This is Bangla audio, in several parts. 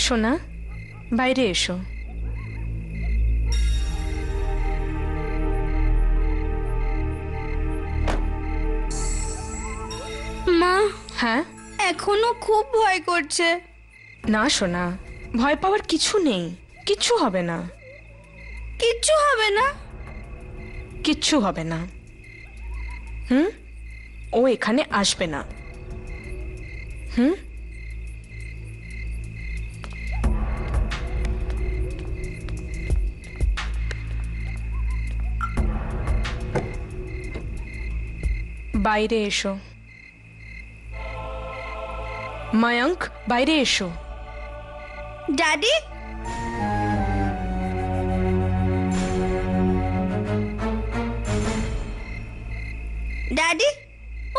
সোনা, বাইরে এসো। মা, হ্যাঁ? এখনো খুব ভয় করছে। না সোনা, ভয় পাওয়ার কিছু নেই, কিচ্ছু হবে না। কিচ্ছু হবে না? কিচ্ছু হবে না। ও এখানে আসবে না। বাইরে এসো। মায়াঙ্ক, বাইরে এসো। ড্যাডি, ড্যাডি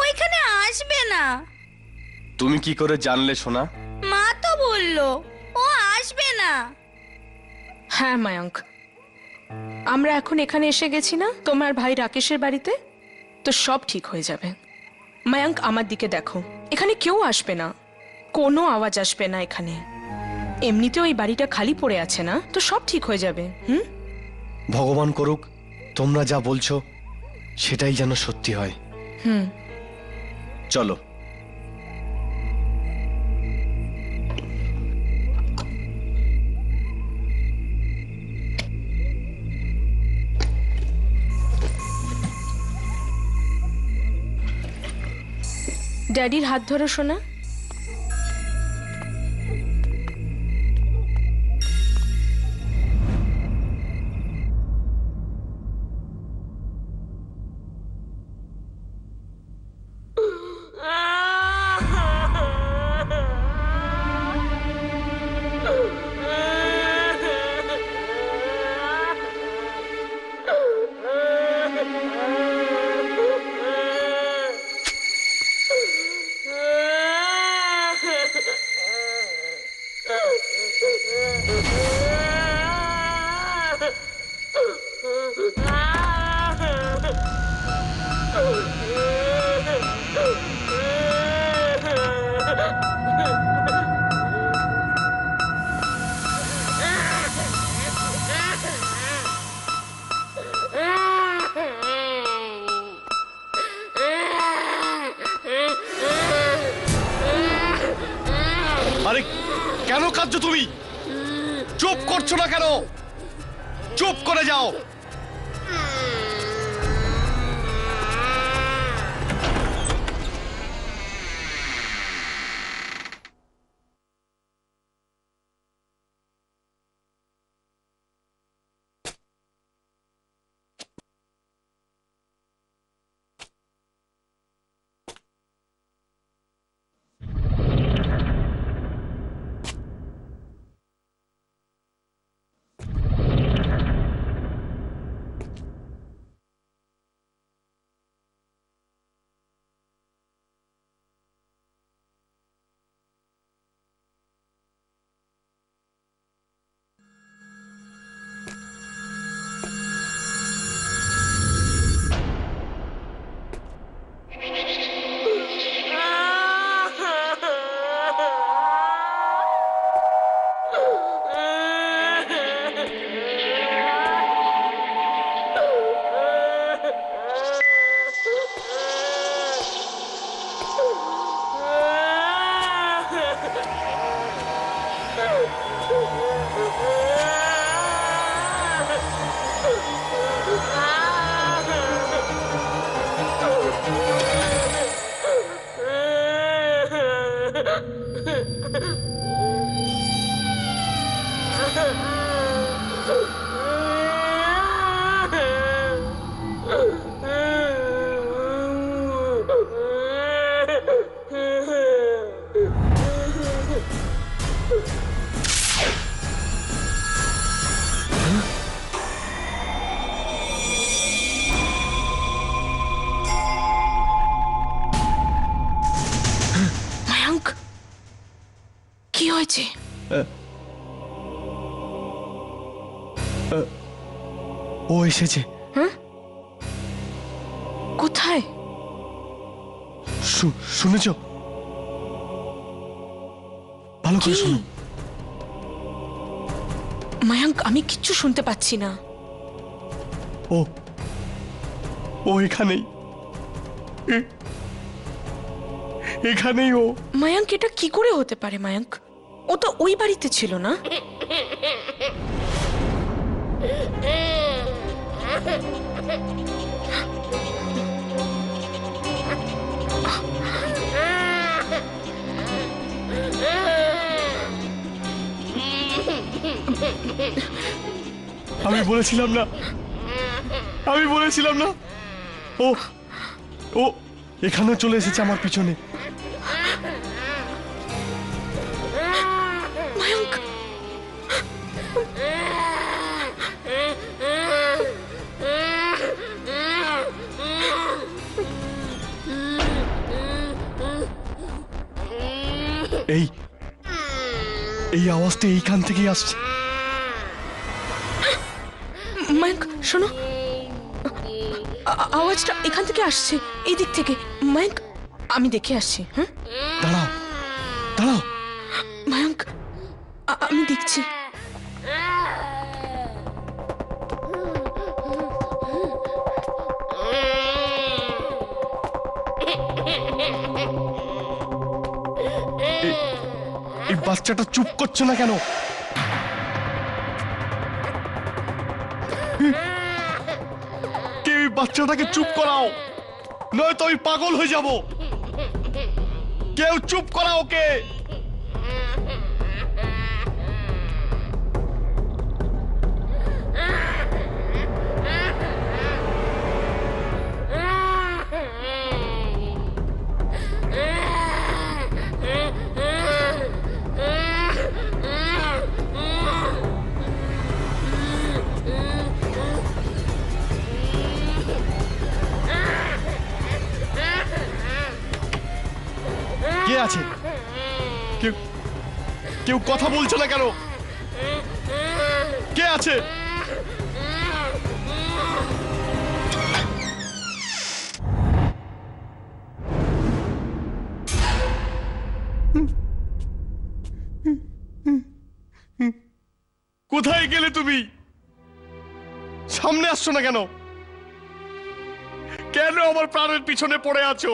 ওইখানে আসবে না। তুমি কি করে জানলে সোনা? মা তো বললো ও আসবে না। হ্যাঁ মায়াঙ্ক, আমরা এখন এখানে এসে গেছি না তোমার ভাই রাকেশের বাড়িতে, তো সব ঠিক হয়ে যাবে। মায়াঙ্ক, আমার দিকে দেখো, এখানে কেউ আসবে না, কোনো আওয়াজ আসবে না এখানে। এমনিতেও এই বাড়িটা খালি পড়ে আছে না, তো সব ঠিক হয়ে যাবে। ভগবান করুক তোমরা যা বলছো সেটাই যেন সত্যি হয়। চলো। ড্যাডির হাত ধরো সোনা। আরে কেন কাঁদছো তুমি? চুপ করছো না কেন? চুপ করে যাও। মায়াঙ্ক, কি হয়েছে? ও এসেছে। কোথায়? শুনেছ? ভালো করে কি? শোনো। মায়াঙ্ক, আমি কিচ্ছু শুনতে পাচ্ছি না। ও ও এখানেই, এখানেই ও। মায়াঙ্ক, এটা কি করে হতে পারে? মায়াঙ্ক, ও তো ওই বাড়িতে ছিল না। আমি বলেছিলাম না, আমি বলেছিলাম না, ও ও এখানেও চলে এসেছে আমার পিছনে। মায়াঙ্ক, এই এই আওয়াজটা এইখান থেকেই আসছে। মায়াঙ্ক শোনো, আওয়াজটা এখান থেকে আসছে, এই দিক থেকে। মায়াঙ্ক, আমি দেখে আসছি। হ্যাঁ, দাঁড়াও দাঁড়াও। মায়াঙ্ক, আমি দেখছি। এই বাচ্চাটা চুপ করছে না কেন? কেউ এই বাচ্চাটাকে চুপ করাও, নয়তো আমি পাগল হয়ে যাব। কেউ চুপ করাও ওকে। কে আছে? কেউ কেউ কথা বলছে না কেন? কে আছে? কোথায় গেলে তুমি? সামনে আসছো না কেন? কেন আমার প্রাণের পিছনে পড়ে আছো?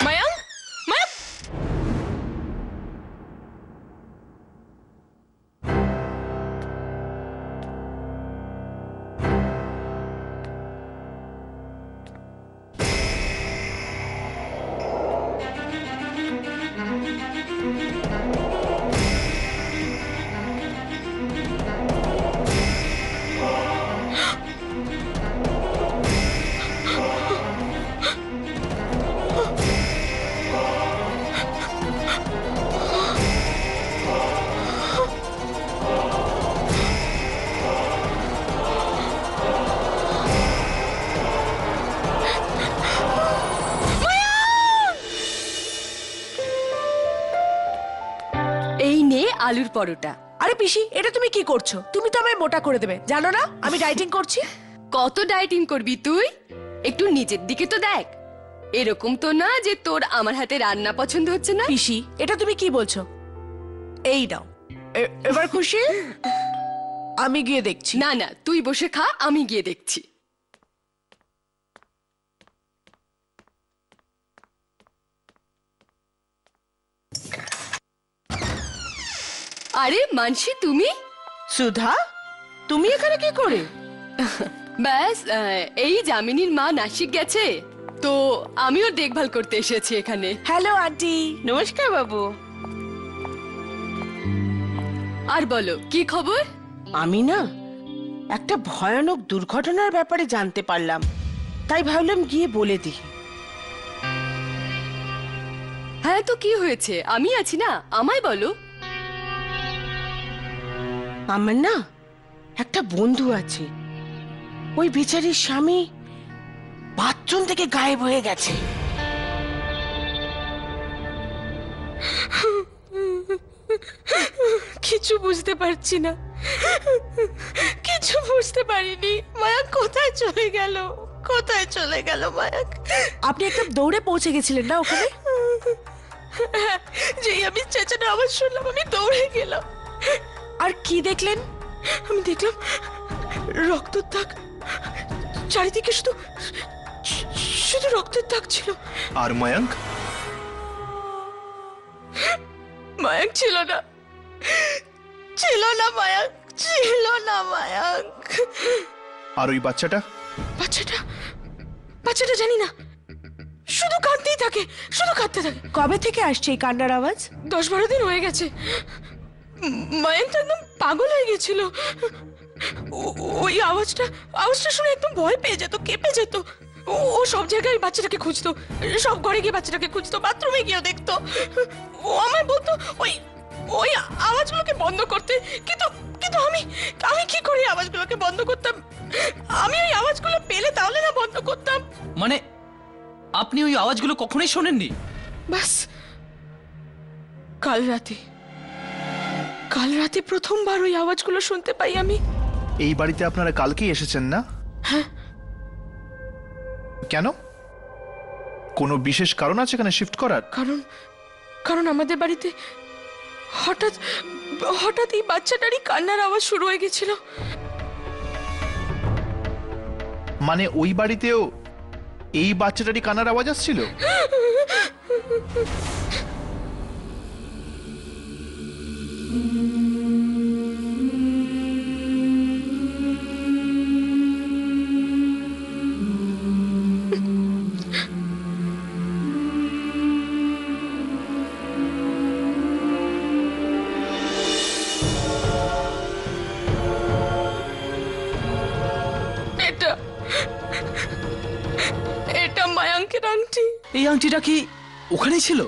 মায়াঙ্ক, মায়াঙ্ক, ডিমে আলুর পরোটা। আরে পিসি, এটা তুমি কি করছো? তুমি তো আমায় মোটা করে দেবে, জানো না আমি ডাইটিং করছি। কত ডায়েটিং করবি তুই? একটু নিজের দিকে তো দেখ। এরকম তো না যে তোর আমার হাতে রান্না পছন্দ হচ্ছে না। পিসি, এটা তুমি কি বলছো? এই নাও, এবার খুশি? আমি গিয়ে দেখছি। না না, তুই বসে খা, আমি গিয়ে দেখছি। আরে মানসি, তুমি? সুধা, তুমি এখানে কি করে? ব্যাস, এই যামিনীর মা নাসিক গেছে, তো আমিও দেখভাল করতে এসেছি এখানে। Hello aunty. নমস্কার বাবু। আর বলো, কি খবর? আমি না একটা ভয়ানক দুর্ঘটনার ব্যাপারে জানতে পারলাম, তাই ভাবলাম গিয়ে বলে দিই। হ্যাঁ, তো কি হয়েছে? আমি আছি না, আমায় বলো। আমার না একটা বন্ধু আছে, ওই বেচারির স্বামী বাথরুম থেকে গায়েব হয়ে গেছে। কিছু বুঝতে পারছি না, কিছু বুঝতে পারিনি। মায়াঙ্ক কোথায় চলে গেল? কোথায় চলে গেল মায়াঙ্ক? আপনি একদম দৌড়ে পৌঁছে গেছিলেন না ওখানে? হ্যাঁ, যেই আমি চেঁচানো আওয়াজ শুনলাম আমি দৌড়ে গেলাম। আর কি দেখলেন? আমি দেখলাম রক্তের দাগ, চারিদিকে শুধু শুধু রক্তের দাগ ছিল। আর মায়াঙ্ক? মায়াঙ্ক ছিল না, ছিল না মায়াঙ্ক, ছিল না মায়াঙ্ক। আর ওই বাচ্চাটা? বাচ্চাটা, বাচ্চাটা জানি না, শুধু কাঁদতেই থাকে, শুধু কাঁদতে থাকে। কবে থেকে আসছে এই কান্নার আওয়াজ? 10-12 দিন হয়ে গেছে। মায়াঙ্ক তো একদম পাগল হয়ে গেছিল। ওই আওয়াজটা শুনে একদম ভয় পেয়ে যেত, কেঁপে যেত। ও সব জায়গায় বাচ্চাটাকে খুঁজতো, সব ঘরে গিয়ে বাচ্চাটাকে খুঁজতো, বাথরুমে গিয়ে দেখতো। ও আমায় বলতো ওই ওই আওয়াজগুলোকে বন্ধ করতে, কিন্তু কিন্তু আমি আমি কি করে আওয়াজগুলোকে বন্ধ করতাম? আমি ওই আওয়াজগুলো পেলে তাহলে না বন্ধ করতাম। মানে আপনি ওই আওয়াজগুলো কখনোই শোনেননি? বাস কাল রাতে প্রথমবার ওই আওয়াজগুলো শুনতে পাই আমি। এই বাড়িতে আপনারা কালকেই এসেছেন না? হ্যাঁ। কেন? কোনো বিশেষ কারণ আছে এখানে শিফট করার? কারণ আমাদের বাড়িতে হঠাৎ হঠাৎ এই বাচ্চাটারই কান্নার আওয়াজ শুরু হয়ে গেছিল। মানে ওই বাড়িতেও এই বাচ্চাটারই কান্নার আওয়াজ আসছিল? এটা এটা মায়াঙ্কের আংটি। এই আংটিটা কি ওখানেই ছিল?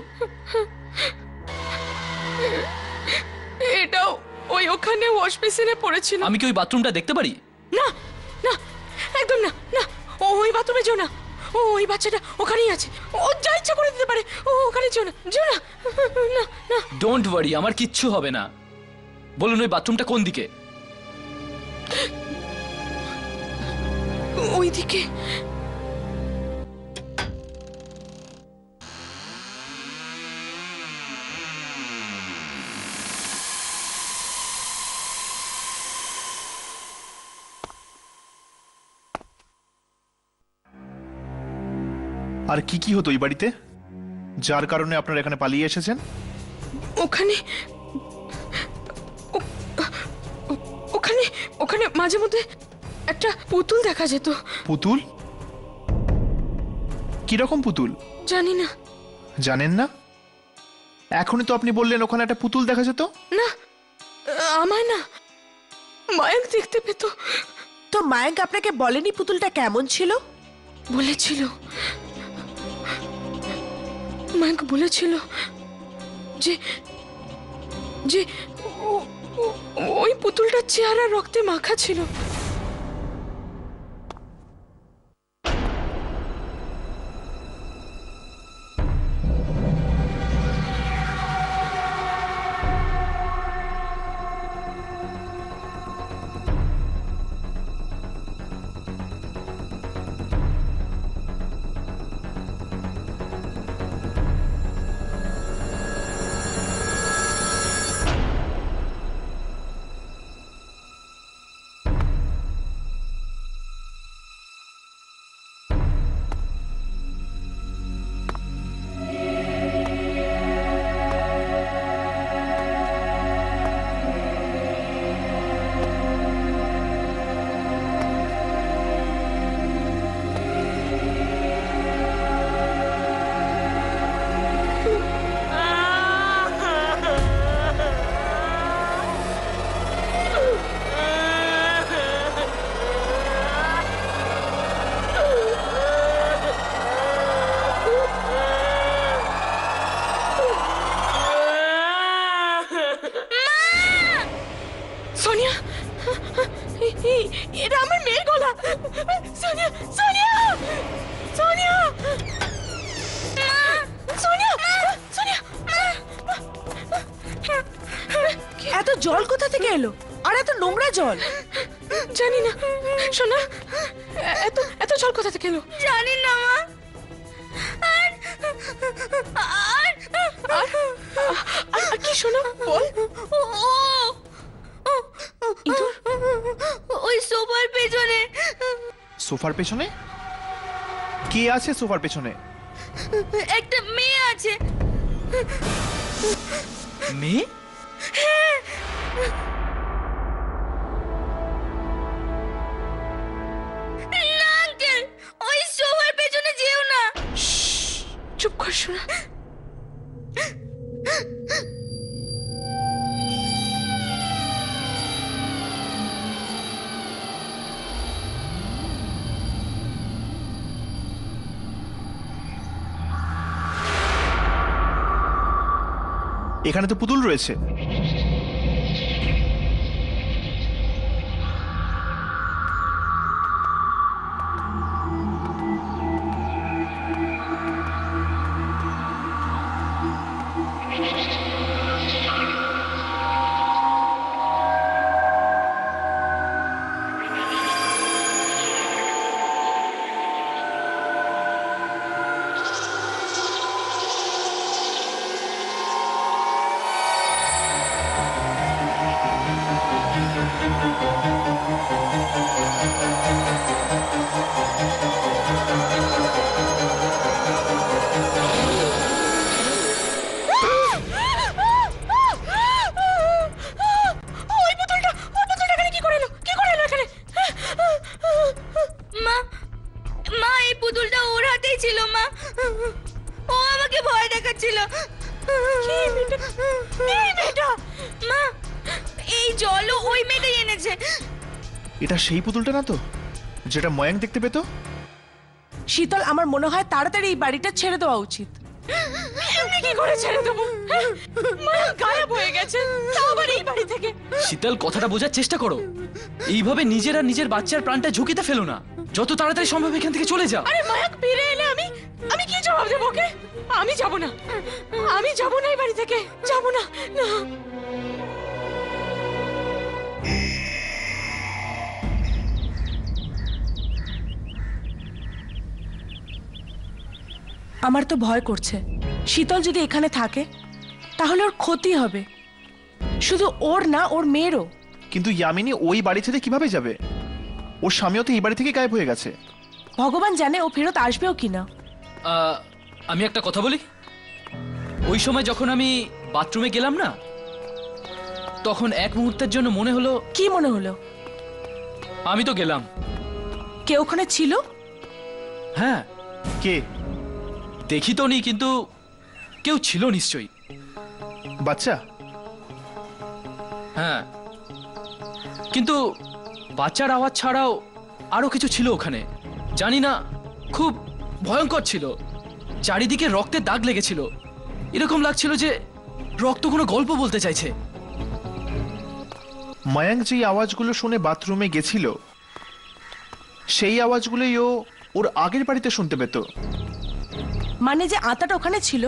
এটাও ওখানে ওয়াশ বেসিনে পড়েছিল। আমি কি ওই বাথরুমটা দেখতে পারি? না না, একদম না, না, ওই বাথরুমে যেও না। ওই বাচ্চাটা ওখানেই আছে, ও যা ইচ্ছা করে দিতে পারে। ওখানে যেও না, যেও না, না, না। ডোন্ট ওয়ারি, আমার কিচ্ছু হবে না। বলুন ওই বাথরুমটা কোন দিকে? ওইদিকে। আর কি কি হতো ওই বাড়িতে যার কারণে আপনারা এখানে পালিয়ে এসেছেন? ওখানে ওখানে ওখানে মাঝে মধ্যে একটা পুতুল দেখা যেত। পুতুল? কিরকম পুতুল? জানি না। জানেন না? এখনই তো আপনি বললেন ওখানে একটা পুতুল দেখা যেত। না, আমায় না, মায়াঙ্ক দেখতে পেত। তো মায়াঙ্ক আপনাকে বলেনি পুতুলটা কেমন ছিল? বলেছিল, মায়াঙ্ক বলেছিল যে যে ওই পুতুলটার চেহারা রক্তে মাখা ছিল। জল কোথা থেকে এলো? আর এত নোংরা জল! জানি না সোনা, এত এত জল কোথা থেকে এলো? জানি না মা। আর আর আর কি সোনা বল। ওই সোফার পেছনে সোফার পেছনে কে আছে? সোফার পেছনে একটা মেয়ে আছে। মেয়ে? না আঙ্কেল, ওই সোফার পেছনে যেও না। চুপ কর সোনা। এখানে তো পুতুল রয়েছে। ওই পুতুলটা এখানে কি করে এলো? কি করে এলো এখানে? মা, মা এই পুতুলটা ওর হাতেই ছিল মা। ও আমাকে ভয় দেখাচ্ছিল। এই মেয়েটা! মা, এই জলও ওই মেয়েটাই এনেছে। এটা সেই পুতুলটা না তো, যেটা ময়াঙ্ক দেখতে পেতো? শীতল, আমার মনে হয় তাড়াতাড়ি এই বাড়িটা ছেড়ে দেওয়া উচিত। এমনি কি করে ছেড়ে দেবো? মায়া গায়েব হয়ে গেছে, তাও আবার এই বাড়ি থেকে। শীতল, কথাটা বোঝার চেষ্টা করো। এইভাবে নিজের আর নিজের বাচ্চার প্রাণটা ঝুঁকিতে ফেলো না। যত তাড়াতাড়ি সম্ভব এখান থেকে চলে যাও। আরে মায়াক ফিরে এলে আমি কি জবাব দেবো ওকে? আমি যাব না, আমি যাব না এই বাড়ি থেকে, যাব না। না, আমার তো ভয় করছে। শীতল যদি এখানে থাকে তাহলে ওর ক্ষতি হবে, শুধু ওর না, ওর মেয়েরও। কিন্তু ইয়ামিনী ওই বাড়ি থেকে কিভাবে যাবে? ওর স্বামীও তো এই বাড়ি থেকে গায়েব হয়ে গেছে। ভগবান জানে ও ফেরত আসবেও কিনা। আমি একটা কথা বলি। ওই সময় যখন আমি বাথরুমে গেলাম না, তখন এক মুহূর্তের জন্য মনে হলো। কি মনে হলো? আমি তো গেলাম। কে ওখানে ছিল? হ্যাঁ, কে? দেখি তো নি, কিন্তু কেউ ছিল নিশ্চয়ই। বাচ্চা? হ্যাঁ, কিন্তু বাচ্চার আওয়াজ ছাড়াও আরো কিছু ছিল ওখানে। জানি না, খুব ভয়ঙ্কর ছিল। চারিদিকে রক্তের দাগ লেগেছিল। এরকম লাগছিল যে রক্ত কোনো গল্প বলতে চাইছে। ময়াঙ্ক যেই আওয়াজগুলো শুনে বাথরুমে গেছিল, সেই আওয়াজগুলোই ওর আগের বাড়িতে শুনতে পেত। মানে যে আত্মাটা ওখানে ছিল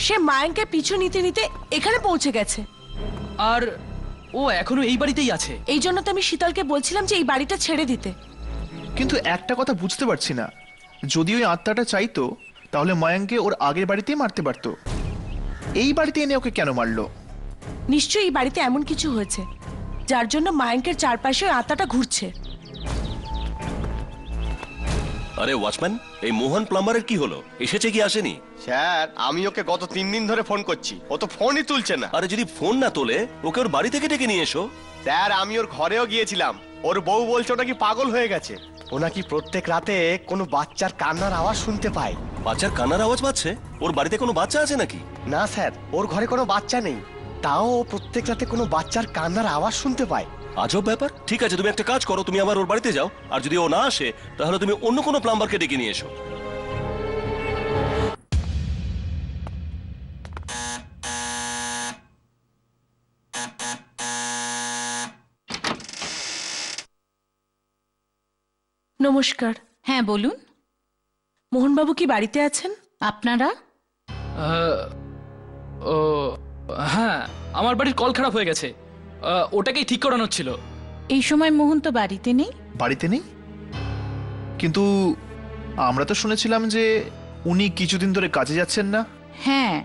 সে মায়াঙ্কে পিছু নিতে নিতে এখানে পৌঁছে গেছে। আর ও এখনো এই বাড়িতেই আছে। এই জন্য তো আমি শীতলকে বলছিলাম যে এই বাড়িটা ছেড়ে দিতে। কিন্তু একটা কথা বুঝতে পারছি না, যদি ওই আত্মাটা চাইতো তাহলে ময়াঙ্ককে ওর আগের বাড়িতেই মারতে পারতো। এই বাড়িতে এনে ওকে কেন মারলো? নিশ্চয়ই এই বাড়িতে এমন কিছু হয়েছে যার জন্য মায়াঙ্কের চারপাশে ওই আত্মাটা ঘুরছে। আরে ওয়াচম্যান, এই মোহন প্লাম্বারের কি হলো? এসেছে কি আসেনি? স্যার, আমি ওকে গত 3 দিন ধরে ফোন করছি, ও তো ফোনই তুলছে না। আরে যদি ফোন না তোলে, ওকে ওর বাড়ি থেকে ডেকে নিয়ে এসো। স্যার, আমি ওর ঘরেও গিয়েছিলাম, ওর বউ বলছে ওটা কি পাগল হয়ে গেছে। ও নাকি প্রত্যেক রাতে কোনো বাচ্চার কান্নার আওয়াজ শুনতে পায়। বাচ্চার কান্নার আওয়াজ পাচ্ছে? ওর বাড়িতে কোনো বাচ্চা আছে নাকি? না স্যার, ওর ঘরে কোনো বাচ্চা নেই, তাও ও প্রত্যেক রাতে কোনো বাচ্চার কান্নার আওয়াজ শুনতে পায়। আজব ব্যাপার। ঠিক আছে, তুমি একটা কাজ করো, তুমি আবার ওর বাড়িতে যাও, আর যদি ও না আসে তাহলে তুমি অন্য কোনো প্লাম্বারকে ডেকে নিয়ে এসো। নমস্কার। হ্যাঁ বলুন, মোহনবাবু কি বাড়িতে আছেন? আপনারা? ও হ্যাঁ, আমার বাড়ির কল খারাপ হয়ে গেছে। ওটাকেই ঠিক করানোর ছিল। এই সময় মোহন তো বাড়িতে নেই। বাড়িতে নেই, কিন্তু আমরা তো শুনেছিলাম যে উনি কিছুদিন ধরে কাজে যাচ্ছেন না। হ্যাঁ,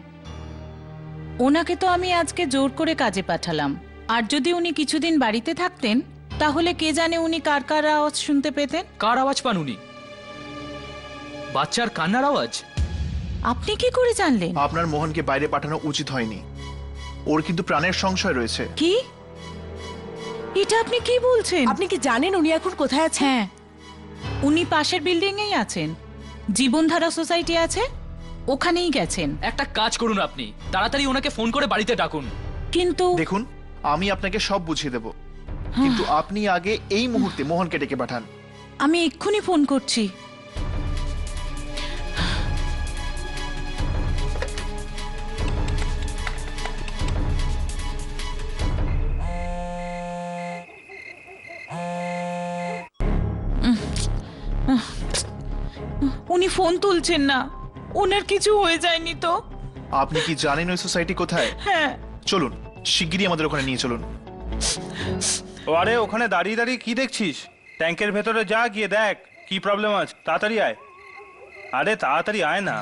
ওনাকে তো আমি আজকে জোর করে কাজে পাঠালাম। আর যদি উনি কিছুদিন বাড়িতে থাকতেন তাহলে কে জানে উনি কার কার আওয়াজ শুনতে পেতেন। কার আওয়াজ পান উনি? বাচ্চার কান্নার আওয়াজ। আপনি কি করে জানলেন? আপনার মোহনকে বাইরে পাঠানো উচিত হয়নি, ওর কিন্তু প্রাণের সংশয় রয়েছে। কি? এটা আপনি কি বলছেন? আপনি কি জানেন উনি এখন কোথায় আছেন? হ্যাঁ, উনি পাশের বিল্ডিং এই আছেন, জীবনধারা সোসাইটি আছে, ওখানেই গেছেন। একটা কাজ করুন, আপনি তাড়াতাড়ি ওনাকে ফোন করে বাড়িতে ডাকুন। কিন্তু দেখুন, আমি আপনাকে সব বুঝিয়ে দেব, কিন্তু আপনি আগে এই মুহূর্তে মোহনকে ডেকে পাঠান। আমি এক্ষুনি ফোন করছি। উনি ফোন তুলছেন না। ওনার কিছু হয়ে যায়নি তো? আপনি কি জানেন ওই সোসাইটি কোথায়? হ্যাঁ। চলুন, শিগগিরই আমাদের ওখানে নিয়ে চলুন। আরে ওখানে দাঁড়িয়ে দাঁড়িয়ে কি দেখছিস? ট্যাঙ্কের ভেতরে যা, গিয়ে দেখ কি প্রবলেম আছে। তাড়াতাড়ি আয়, আরে তাড়াতাড়ি আয় না।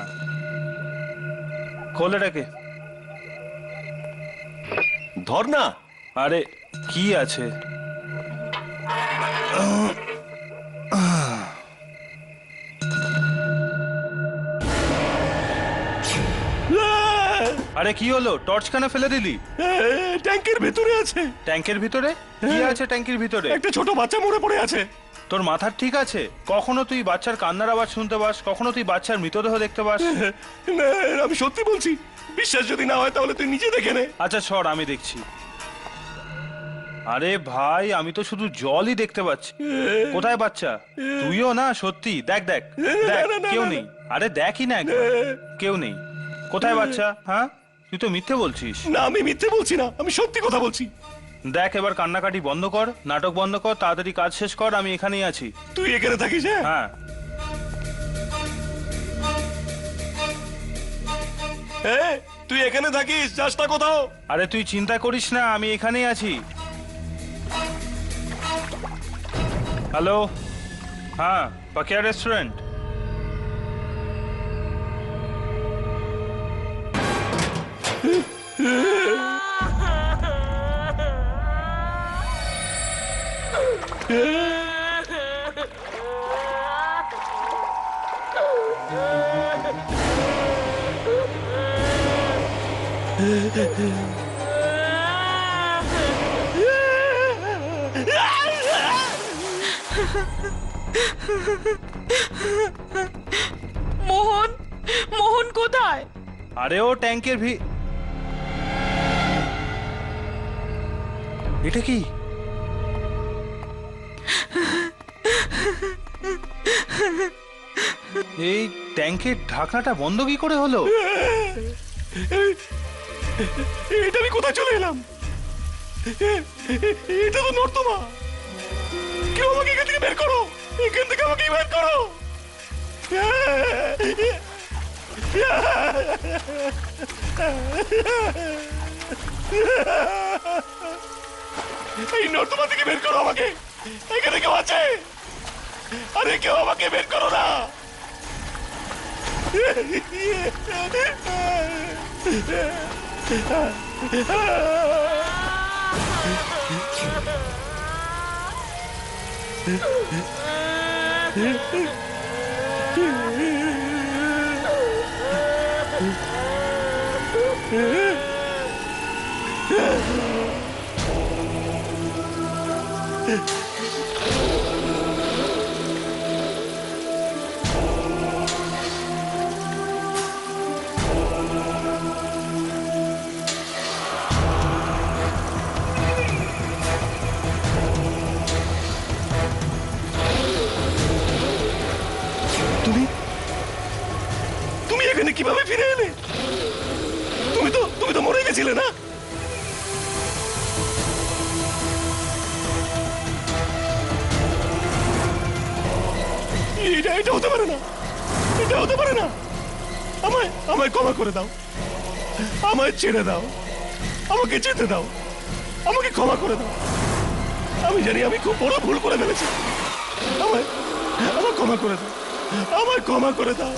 খোল এটাকে। ধর না। আরে কি আছে? আরে কি হলো? টর্চ কেন ফেলে দিলি? ট্যাঙ্কের ভেতরে আছে। ট্যাঙ্কের ভিতরে কি আছে? ট্যাঙ্কের ভিতরে একটা ছোট বাচ্চা মরে পড়ে আছে। তোর মাথার ঠিক আছে? কখনো তুই বাচ্চার কান্নার আওয়াজ শুনতে পাস, কখনো তুই বাচ্চার মৃতদেহ দেখতে পাস? না, আমি সত্যি বলছি, বিশ্বাস যদি না হয় তাহলে তুই নিজে দেখে নে। আচ্ছা সর, আমি দেখছি। আরে ভাই, আমি তো শুধু জলই দেখতে পাচ্ছি। কোথায় বাচ্চা? তুইও না? সত্যি দেখ দেখ দেখ, কেউ নেই। আরে দেখই না একবার, কেউ নেই। কোথায় বাচ্চা? হ্যাঁ, তুই তো মিথ্যে বলছিস। না, আমি মিথ্যে বলছি না, আমি সত্যি কথা বলছি। দেখ, এবার কান্নাকাটি বন্ধ কর, নাটক বন্ধ কর, তাড়াতাড়ি কাজ শেষ কর। আমি এখানেই আছি। তুই এখানে থাকিস? হ্যাঁ। তুই এখানে থাকিস, যাস না কোথাও। আরে তুই চিন্তা করিস না, আমি এখানেই আছি। হ্যালো, হ্যাঁ, পাকিয়া রেস্টুরেন্ট। মোহন, মোহন কোথায়? আরে ও ট্যাঙ্কের এটা কি? এই ট্যাঙ্কের ঢাকনাটা বন্ধ কি করে হলো? এটা আমি কোথায় চলে এলাম? এটা তো নর্দমা। কেউ আমাকে এখান থেকে বের করো, এখান থেকে আমাকে বের করো। এই নর্দমা থেকে বের করো আমাকে। এখানে কেউ আছে? আরে কেউ আমাকে বের করো না। তুমি এখানে কিভাবে ফিরে এলে? তুমি তো মরে গেছিলে না? এটা হতে পারে না, এটা হতে পারে না। আমায় ক্ষমা করে দাও, আমায় ছেড়ে দাও, আমাকে যেতে দাও। আমাকে ক্ষমা করে দাও। আমি জানি আমি খুব বড় ভুল করে ফেলেছি। আমায় আমায় ক্ষমা করে দাও, আমায় ক্ষমা করে দাও।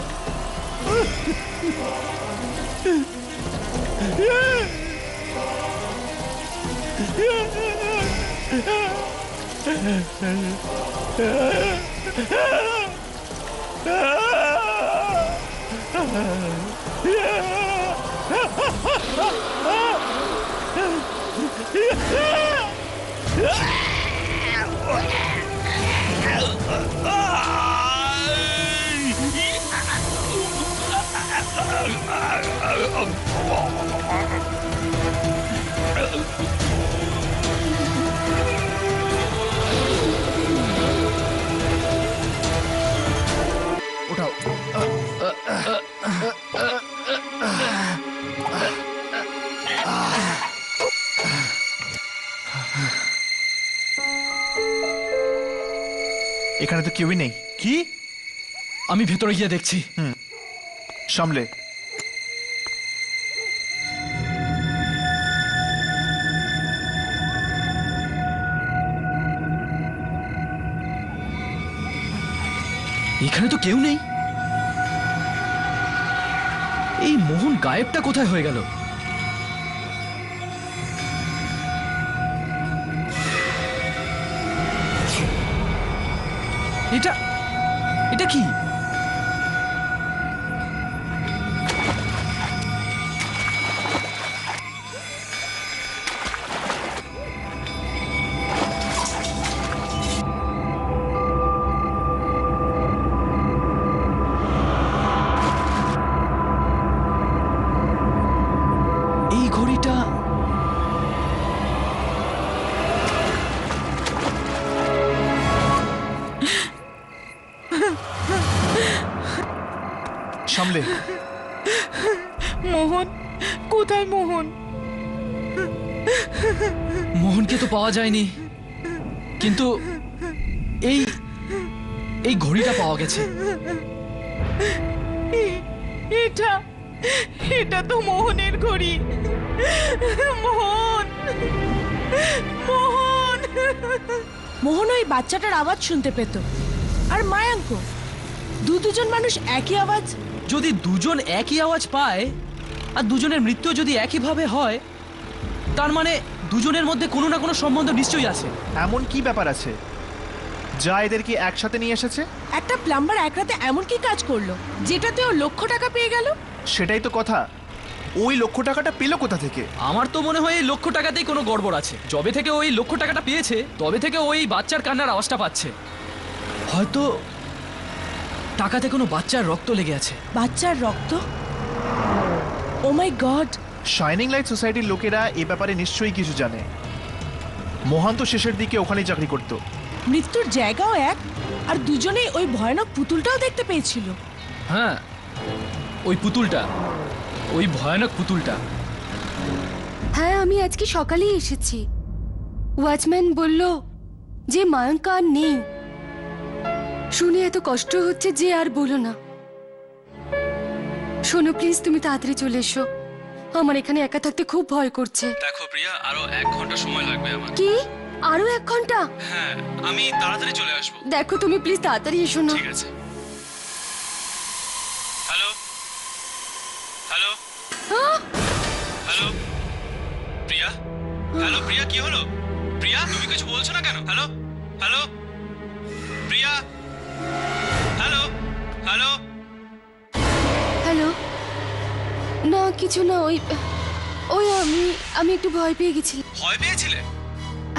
ওঠাও। এখানে তো কেউই নেই। কি? আমি ভেতরে গিয়ে দেখছি। সামলে। এখানে তো কেউ নেই। এই মোহন গায়েবটা কোথায় হয়ে গেল? এটা এটা কি? এই ঘড়িটা সামলে। মোহন কোথায় মোহন? মোহনকে তো পাওয়া যায়নি, কিন্তু এই এই ঘড়িটা পাওয়া গেছে। এটা এটা তো মোহনের ঘড়ি। মোহন মোহন মোহন ওই বাচ্চাটার আওয়াজ শুনতে পেত, আর মায়াঙ্ক দুজন মানুষ একই আওয়াজ। যদি দুজন একই আওয়াজ পায় আর দুজনের মৃত্যু যদি একইভাবে হয়, তার মানে দুজনের মধ্যে কোনো না কোনো সম্বন্ধ নিশ্চয়ই আছে। এমন কি ব্যাপার আছে যা এদেরকে একসাথে নিয়ে এসেছে? একটা প্লাম্বার এক রাতে এমন কি কাজ করলো যেটাতে ও লক্ষ টাকা পেয়ে গেল? সেটাই তো কথা। ওই লক্ষ টাকাটা পেলো কোথা থেকে? আমার তো মনে হয় এই লক্ষ টাকাতেই কোনো গড়বড় আছে। যবে থেকে ওই লক্ষ টাকাটা পেয়েছে তবে থেকে ওই বাচ্চার কান্নার আওয়াজটা পাচ্ছে। হয়তো টাকাতে কোনো বাচ্চার রক্ত লেগে আছে। বাচ্চার রক্ত? ও মাই গড! শাইনিং লাইট সোসাইটির লোকেরা এ ব্যাপারে নিশ্চয়ই কিছু জানে। মোহন তো শেষের দিকে ওখানেই চাকরি করত। মৃত্যুর জায়গাও এক, আর দুজনেই ওই ভয়ানক পুতুলটাও দেখতে পেয়েছিল। হ্যাঁ, ওই পুতুলটা, ওই ভয়ানক পুতুলটা। হ্যাঁ, আমি আজকে সকালেই এসেছি। ওয়াচম্যান বলল যে মায়াঙ্ক আর নেই। শুনে এত কষ্ট হচ্ছে যে আর বলো না। শোনো প্লিজ, তুমি তাড়াতাড়ি চলে এসো। আমার এখানে একা থাকতে খুব ভয় করছে। দেখো প্রিয়া, আরো 1 ঘন্টা সময় লাগবে আমার। কি? আরো 1 ঘন্টা? হ্যাঁ, আমি তাড়াতাড়ি চলে আসবো। দেখো তুমি প্লিজ তাড়াতাড়ি এসো না। ঠিক আছে। হ্যালো হ্যালো হ্যালো প্রিয়া, হ্যালো প্রিয়া, কি হলো? প্রিয়া, তুমি কিছু বলছো না কেন? হ্যালো হ্যালো প্রিয়া, হ্যালো হ্যালো। হ্যালো? না কিছু না, ওই ওই আমি একটু ভয় পেয়ে গেছিলাম। ভয় পেয়েছিলে?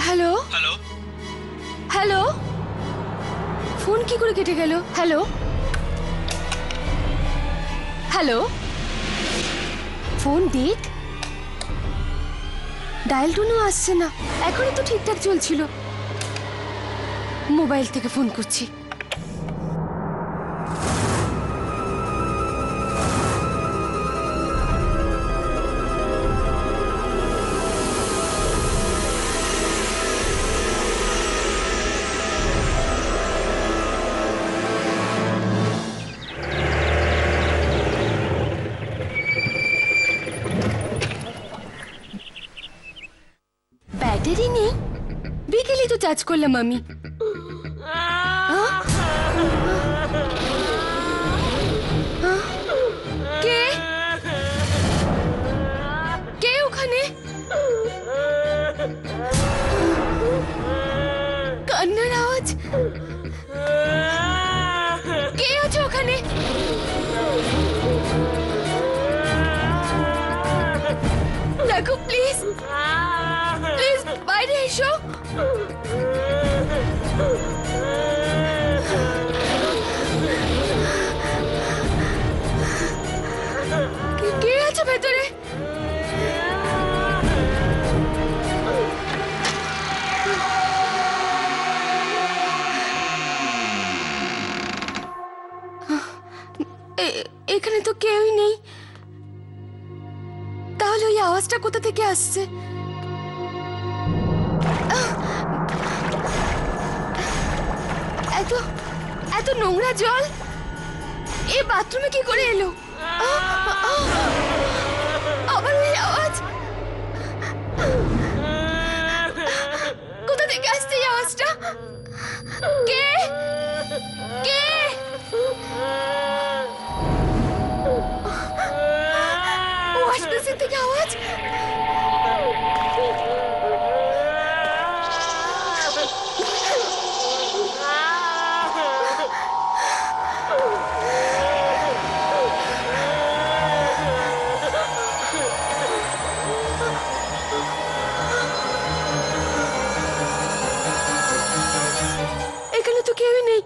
হ্যালো হ্যালো হ্যালো, ফোন কি করে কেটে গেল? হ্যালো হ্যালো, ফোন দেখ, ডায়াল টোনও আসছে না। এখনই তো ঠিকঠাক চলছিল। মোবাইল থেকে ফোন করছি। ব্যাগ ব্যাটারি নেই? বিকেলে তো চার্জ করলাম আমি। কে কে ওখানে? কান্নার আওয়াজ। কে আছে ওখানে? দেখো প্লিজ, প্লিজ বাইরে এসো। কে আছে ভেতরে? এখানে তো কেউই নেই। তাহলে ওই আওয়াজটা কোথা থেকে আসছে? এত এত নোংরা জল এই বাথরুমে কি করে এলো? আবার ওই আওয়াজ, কোথা থেকে আসছে এই আওয়াজটা? কে কে? ওয়াশ বেসিন থেকে আওয়াজ। এখানে তো কেউই নেই।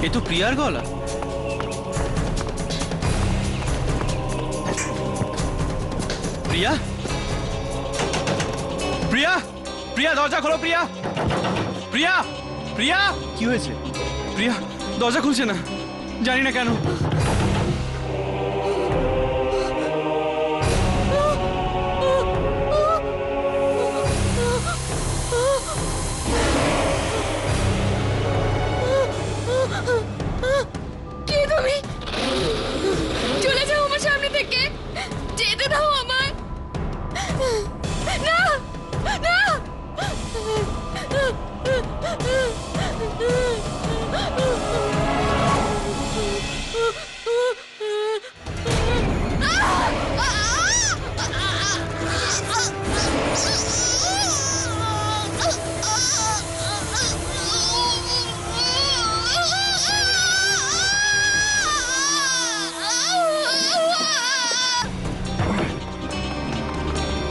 এ তো প্রিয়ার গলা। প্রিয়া, প্রিয়া, প্রিয়া দরজা খোলো। প্রিয়া, প্রিয়া, প্রিয়া। কি হয়েছে? প্রিয়া দরজা খুলছে না, জানি না কেন। কে তুমি? চলে যাও আমার সামনে থেকে, যেতে দাও আমার। না না।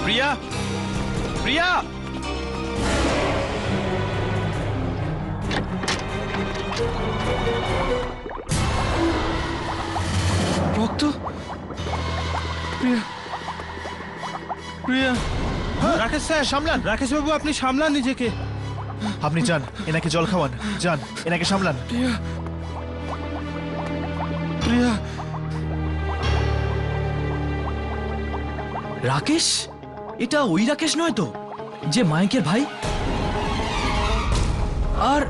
প্রিয়া, প্রিয়া। রক্ত। প্রিয়া, প্রিয়া। রাকেশ স্যার সামলান। রাকেশ বাবু আপনি সামলান নিজেকে। আপনি যান, এনাকে জল খাওয়ান। যান, এনাকে সামলান। প্রিয়া, প্রিয়া। রাকেশ? এটা ওই রাকেশ নয় তো, যে মায়াঙ্কের ভাই? আর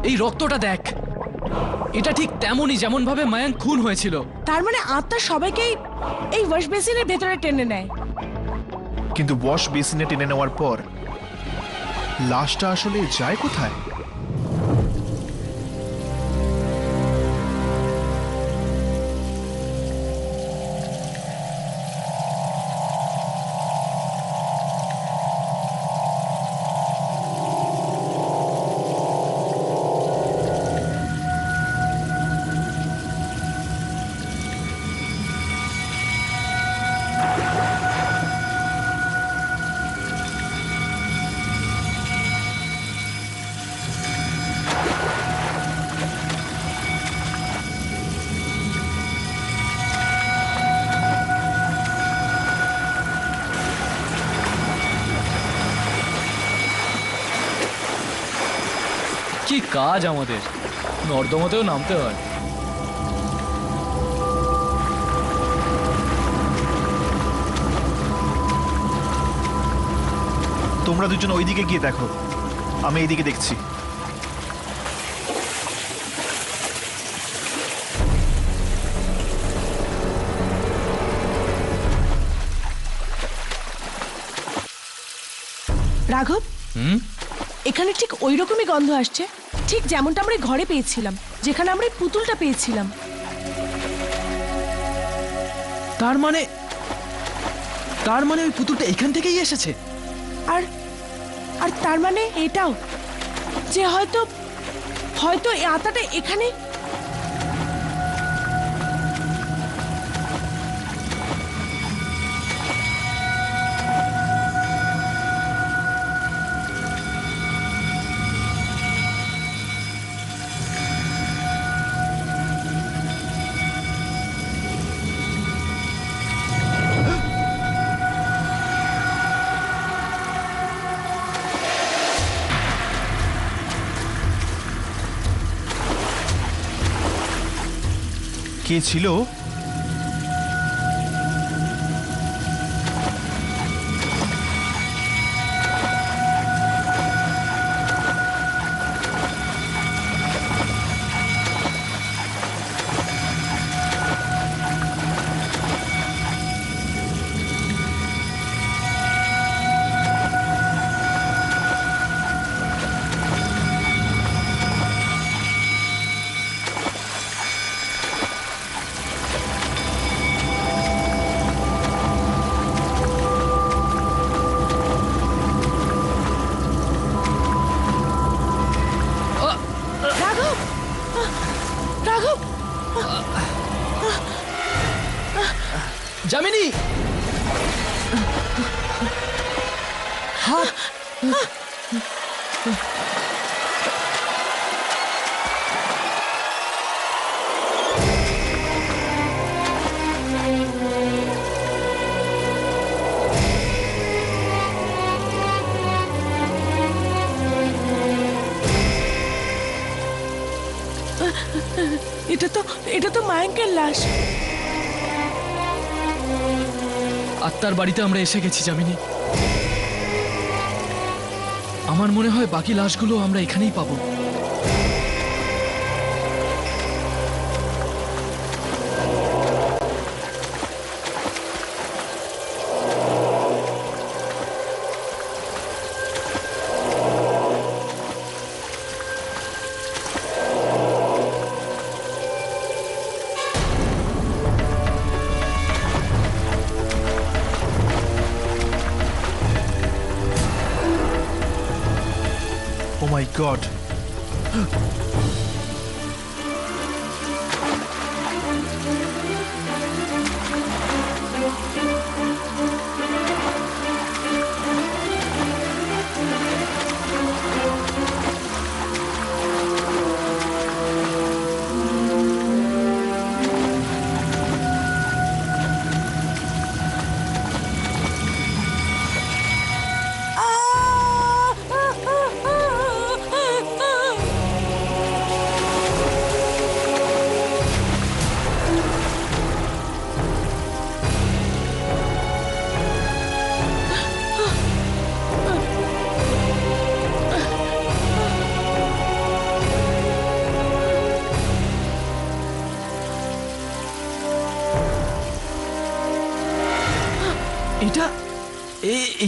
এই রক্তটা দেখ, এটা ঠিক তেমনই যেমন ভাবে মায়াঙ্ক খুন হয়েছিল। তার মানে আত্মা সবাইকেই এই ওয়াশ বেসিনের ভেতরে টেনে নেয়। কিন্তু ওয়াশ বেসিনে টেনে নেওয়ার পর লাশটা আসলে যায় কোথায়? কি কাজ আমাদের, নর্দমাতেও নামতে হয়। তোমরা দুজন ওইদিকে গিয়ে দেখো, আমি এইদিকে দেখছি। রাঘব, এখানে ঠিক ওই রকমই গন্ধ আসছে, ঠিক যেমনটা আমরা ঘরে পেয়েছিলাম, যেখানে আমরা এই পুতুলটা পেয়েছিলাম। তার মানে ওই পুতুলটা এখান থেকেই এসেছে। আর আর তার মানে এটাও যে হয়তো হয়তো এই আত্মাটা এখানে। কে ছিল? রাঘব, রাঘব, যামিনী, এটা তো মায়াঙ্কের লাশ। আত্মার বাড়িতে আমরা এসে গেছি যামিনী। আমার মনে হয় বাকি লাশগুলো আমরা এখানেই পাবো। ও মাই গড!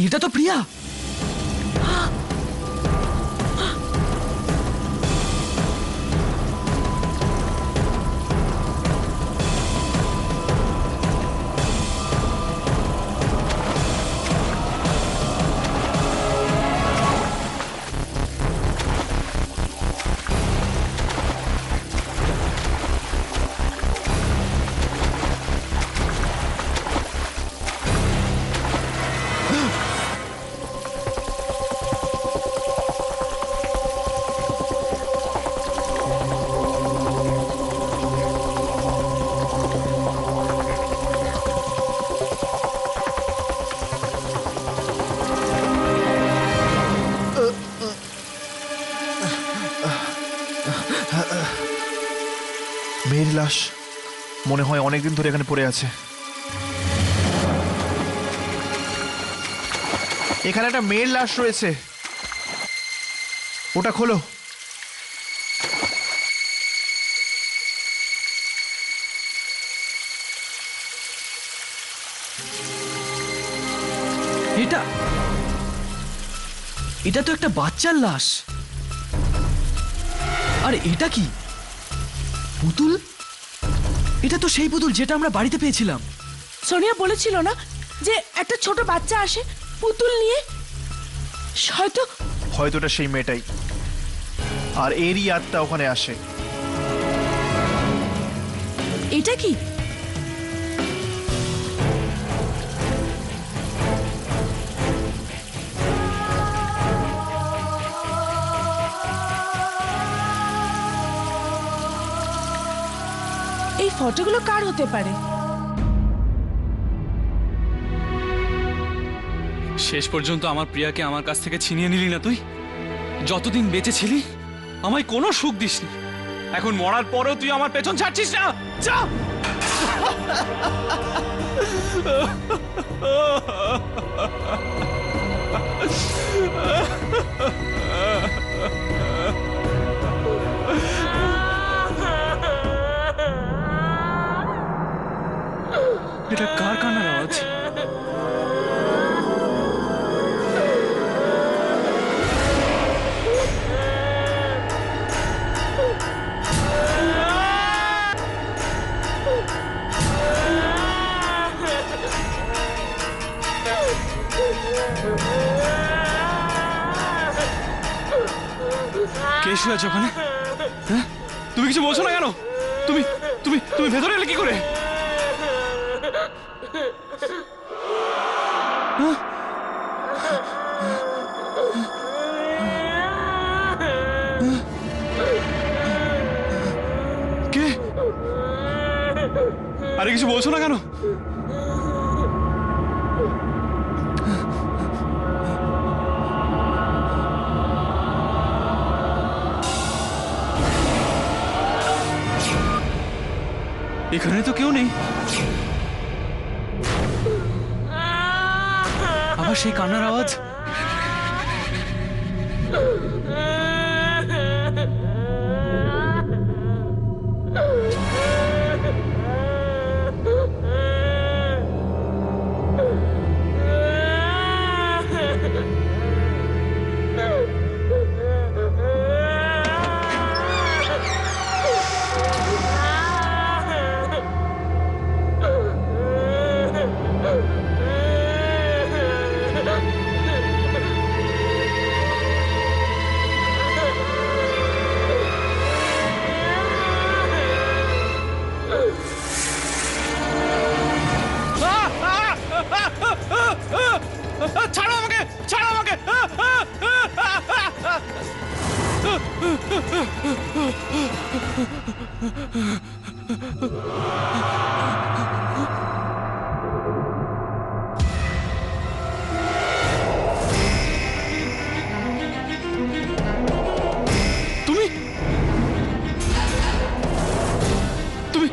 এটা তো প্রিয়া। মেয়ের লাশ মনে হয় অনেকদিন ধরে এখানে পড়ে আছে। এখানে একটা মেয়ের লাশ রয়েছে, ওটা খোলো। এটা তো একটা বাচ্চার লাশ। আর এটা কি পুতুল? এটা তো সেই পুতুল যেটা আমরা বাড়িতে পেয়েছিলাম। সোনিয়া বলেছিল না যে একটা ছোট বাচ্চা আসে পুতুল নিয়ে? হয়তো এটা সেই মেয়েটাই, আর এরই আত্মা ওখানে আসে। এটা কি? এই ফটোগুলো কার হতে পারে? শেষ পর্যন্ত আমার প্রিয়াকে আমার কাছ থেকে ছিনিয়ে নিলি না তুই। যতদিন বেঁচে ছিলি আমায় কোনো সুখ দিসনি, এখন মরার পরেও তুই আমার পেছন ছাড়ছিস না। যা। এটা কার কান্নার আওয়াজ? কে শুয়ে আছে ওখানে? হ্যাঁ, তুমি কিছু বলছো না কেন? তুমি তুমি তুমি ভেতরে এলে কি করে? কে? আরে কিছু বলছো না কেন? এখানে তো কেউ নেই। আবার সেই কান্নার আওয়াজ। ছাড়ো আমাকে, ছাড়ো আমাকে। তুমি তুমি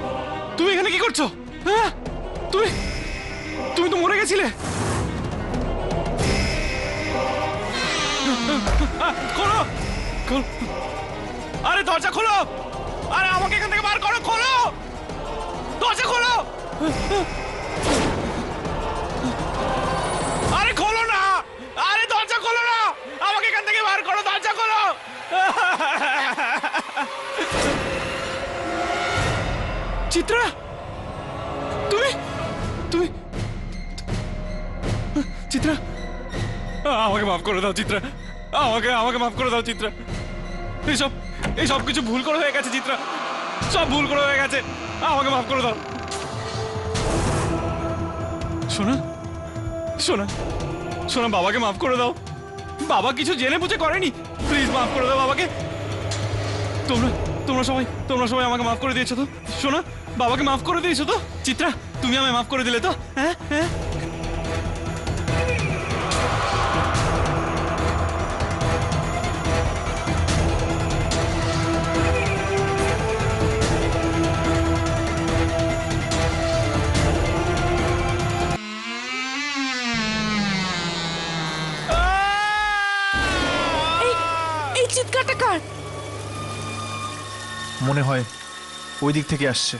তুমি এখানে কি করছো? হ্যাঁ, তুমি তুমি তো মরে গেছিলে। খোলো, খোলো। আরে দরজা খোলো। আরে আমাকে এখান থেকে বার করো। খোলো, দরজা খোলো। আরে খোলো না। আরে দরজা খোলো না, আমাকে এখান থেকে বার করো। দরজা খোলো। চিত্রা, তুমি তুমি চিত্রা, আমাকে মাফ করে দাও চিত্রা। আমাকে আমাকে মাফ করে দাও চিত্রা। এইসব এইসব কিছু ভুল করে হয়ে গেছে চিত্রা, সব ভুল করে হয়ে গেছে। আমাকে মাফ করে দাও। শোনা শোনা শোনা, বাবাকে মাফ করে দাও। বাবা কিছু জেনে বুঝে করেনি, প্লিজ মাফ করে দাও বাবাকে। তোমরা তোমরা সবাই আমাকে মাফ করে দিয়েছো তো? শোনা, বাবাকে মাফ করে দিয়েছো তো? চিত্রা, তুমি আমায় মাফ করে দিলে তো? হ্যাঁ হ্যাঁ। মনে হয় ওই দিক থেকে আসছে।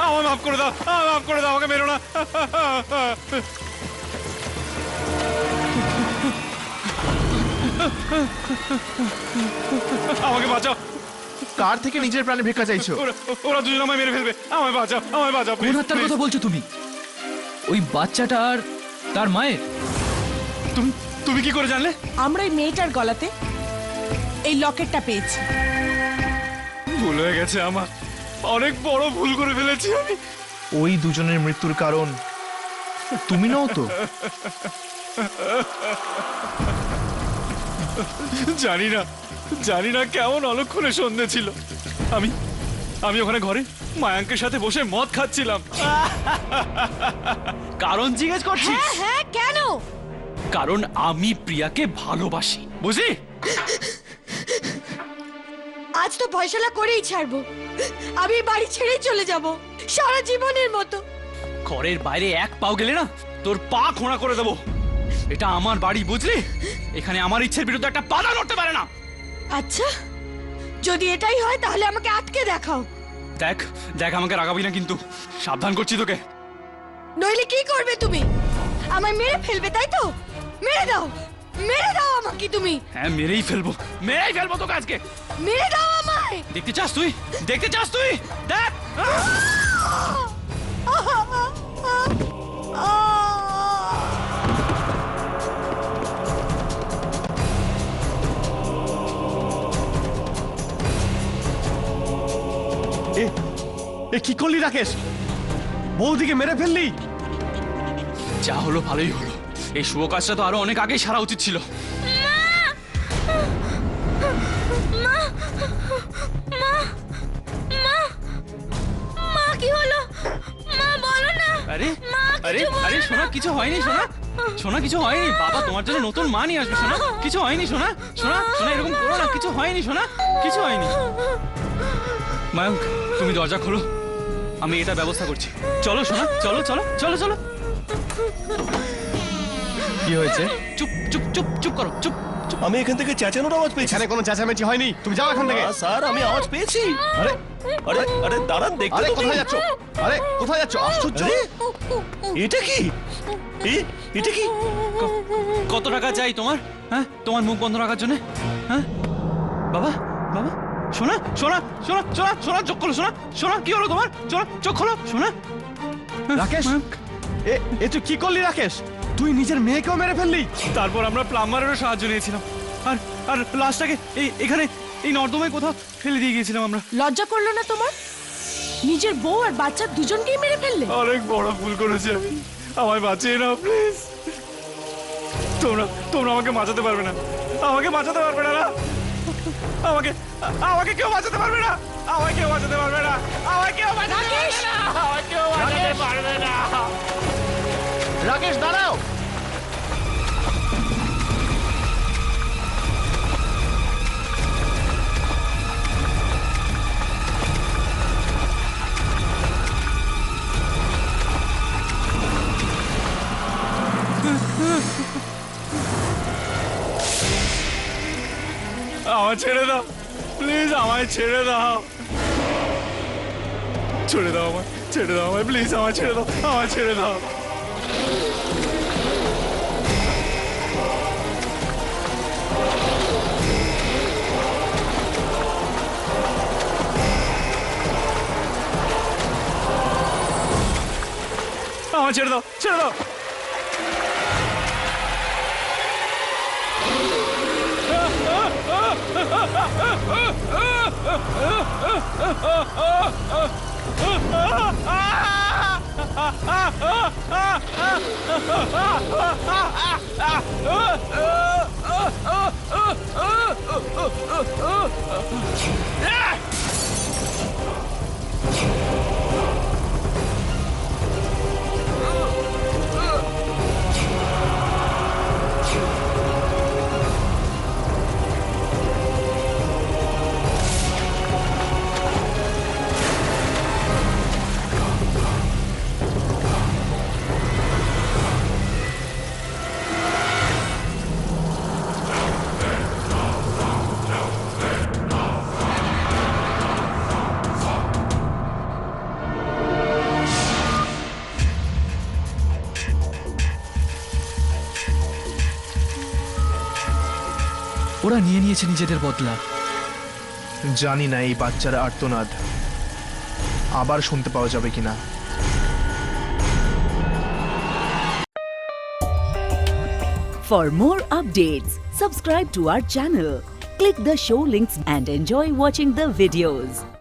আমায় মাফ করে দাও, আমায় মাফ করে দাও, আমাকে মেরো না। আমাকে বাঁচাও। কার থেকে নিজের প্রাণে ভিক্ষা চাইছো? ওরা দুজন আমায় মেরে ফেলবে, আমায় বাঁচাও, আমায় বাঁচাও। কোন হত্যার কথা বলছো তুমি? ওই বাচ্চাটা আর তার মায়ের? তুমি কি করে জানলে? আমরা এই মেয়েটার গলাতে এই লকেটটা পেয়েছি। ভুল হয়ে গেছে আমার, অনেক বড় ভুল করে ফেলেছি আমি। ওই দুজনের মৃত্যুর কারণ তুমি নও তো? জানি না কেমন অলক্ষণে সন্ধে ছিল। আমি ওখানে ঘরে মায়াঙ্কের সাথে বসে মদ খাচ্ছিলাম। কারণ জিজ্ঞেস করছিস? হ্যাঁ, কেন? কারণ আমি প্রিয়াকে ভালোবাসি, বুঝলি? আজ তো ফয়সালা করেই ছাড়বো। আমি বাড়ি ছেড়েই চলে যাব, সারা জীবনের মতো। ঘরের বাইরে এক পাও গেলে না তোর পা খোঁড়া করে দেবো। এটা আমার বাড়ি, বুঝলি? এখানে আমার ইচ্ছের বিরুদ্ধে একটা পাতা নড়তে পারে না। আচ্ছা, যদি এটাই হয় তাহলে আমাকে আটকে দেখাও। দেখ আমাকে রাগাবি না কিন্তু, সাবধান করছি তোকে। নইলে কি করবে তুমি? আমায় মেরে ফেলবে, তাই তো? মেরে দাও আমাকে তুমি। হ্যাঁ, মেরেই ফেলবো তোকে আজকে। মেরে দাও আমায়। দেখতে চাস তুই? দেখ। এ কি করলি রাকেশ? বৌদিকে মেরে ফেললি? যা হলো ভালোই হলো। এই শুভ কাজটা তো আরো অনেক আগেই সারা উচিত ছিল। মা কি হলো? মা বলো না। আরে মা, আরে কিছু বলো আরে না। সোনা, কিছু হয়নি সোনা, কিছু হয়নি। বাবা তোমার জন্য নতুন মা নিয়ে আসবে সোনা। কিছু হয়নি সোনা, এরকম করো না। কিছু হয়নি সোনা, কিছু হয়নি। মায়ঙ্ক, তুমি দরজা খোলো, আমি এটা ব্যবস্থা করছি। চলো সোনা, চলো। কি হয়েছে? চুপ করো, চুপ। আমি এখান থেকে চেঁচানোর আওয়াজ পেয়েছি। এখানে কোনো চেঁচামেচি হয়নি, তুমি যাও এখান থেকে। না, স্যার, আমি আওয়াজ পেয়েছি। আরে আরে দাঁড়ান, দেখতে আরে তো কোথায় দিন। যাচ্ছ? কোথায় যাচ্ছ? আশ্চর্য। আরে, এটা কি? এটা কি? কত টাকা চাই তোমার? হ্যাঁ, তোমার মুখ বন্ধ রাখার জন্য? হ্যাঁ বাবা, সোনা, চোখ খোলো সোনা, কি হলো তোমার? চোখ খোলো সোনা। রাকেশ, এ তুই কি করলি রাকেশ? তুই নিজের মেয়েকেও মেরে ফেললি? তারপর আমরা প্লাম্বারেরও সাহায্য নিয়েছিলাম, আর লাশটাকে এখানে এই নর্দমায় কোথাও ফেলে দিয়ে গিয়েছিলাম আমরা। লজ্জা করলো না তোমার? নিজের বউ আর বাচ্চা দুজনকেই মেরে ফেললে। অনেক বড় ভুল করেছি আমি, আমায় বাঁচিয়ে নাও প্লিজ। তোমরা আমাকে বাঁচাতে পারবে না, না আমাকে কেউ বাঁচাতে পারবে না, রাকেশ দাঁড়াও। আমায় ছেড়ে দাও প্লিজ, আমায় ছেড়ে দাও আমায় প্লিজ, আমায় ছেড়ে দাও। আমায় ছেড়ে দাও। ওরা নিয়ে নিয়েছে নিজেদের বদলা। জানি না এই বাচ্চার আর্তনাদ আবার শুনতে পাওয়া যাবে কিনা। For more updates, subscribe to our channel, click the show links and enjoy watching the videos.